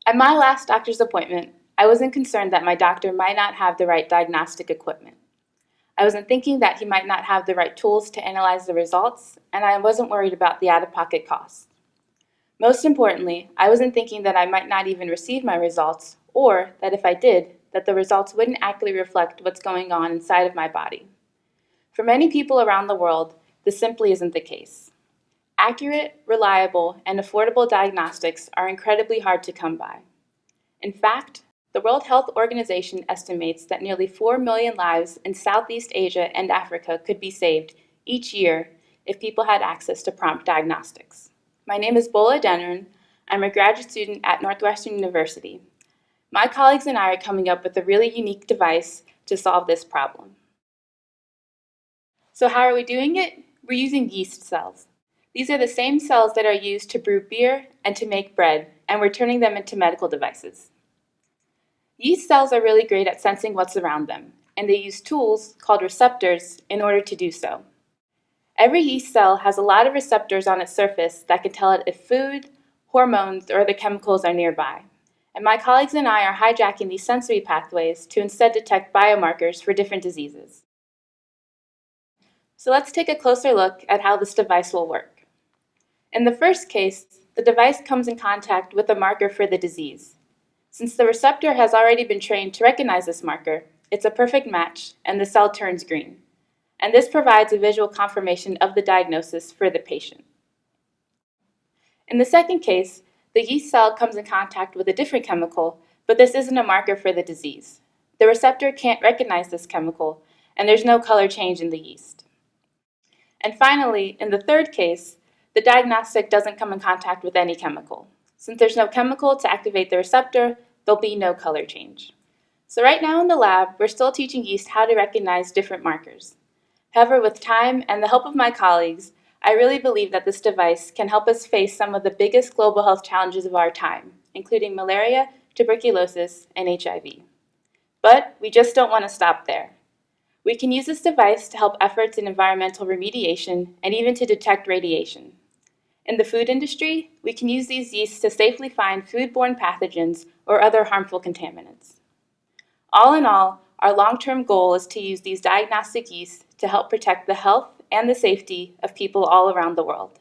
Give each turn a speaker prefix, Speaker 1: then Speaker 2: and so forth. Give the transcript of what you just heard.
Speaker 1: At my last doctor's appointment, I wasn't concerned that my doctor might not have the right diagnostic equipment. I wasn't thinking that he might not have the right tools to analyze the results, and I wasn't worried about the out-of-pocket costs. Most importantly, I wasn't thinking that I might not even receive my results, or that if I did, that the results wouldn't accurately reflect what's going on inside of my body. For many people around the world, this simply isn't the case. Accurate, reliable, and affordable diagnostics are incredibly hard to come by. In fact, the World Health Organization estimates that nearly 4 million lives in Southeast Asia and Africa could be saved each year if people had access to prompt diagnostics. My name is Bola Adeniran. I'm a graduate student at Northwestern University. My colleagues and I are coming up with a really unique device to solve this problem. So how are we doing it? We're using yeast cells. These are the same cells that are used to brew beer and to make bread, and we're turning them into medical devices. Yeast cells are really great at sensing what's around them, and they use tools called receptors in order to do so. Every yeast cell has a lot of receptors on its surface that can tell it if food, hormones, or other chemicals are nearby. And my colleagues and I are hijacking these sensory pathways to instead detect biomarkers for different diseases. So let's take a closer look at how this device will work. In the first case, the device comes in contact with a marker for the disease. Since the receptor has already been trained to recognize this marker, it's a perfect match and the cell turns green. And this provides a visual confirmation of the diagnosis for the patient. In the second case, the yeast cell comes in contact with a different chemical, but this isn't a marker for the disease. The receptor can't recognize this chemical, and there's no color change in the yeast. And finally, in the third case, the diagnostic doesn't come in contact with any chemical. Since there's no chemical to activate the receptor, there'll be no color change. So right now in the lab, we're still teaching yeast how to recognize different markers. However, with time and the help of my colleagues, I really believe that this device can help us face some of the biggest global health challenges of our time, including malaria, tuberculosis, and HIV. But we just don't want to stop there. We can use this device to help efforts in environmental remediation and even to detect radiation. In the food industry, we can use these yeasts to safely find foodborne pathogens or other harmful contaminants. All in all, our long-term goal is to use these diagnostic yeasts to help protect the health and the safety of people all around the world.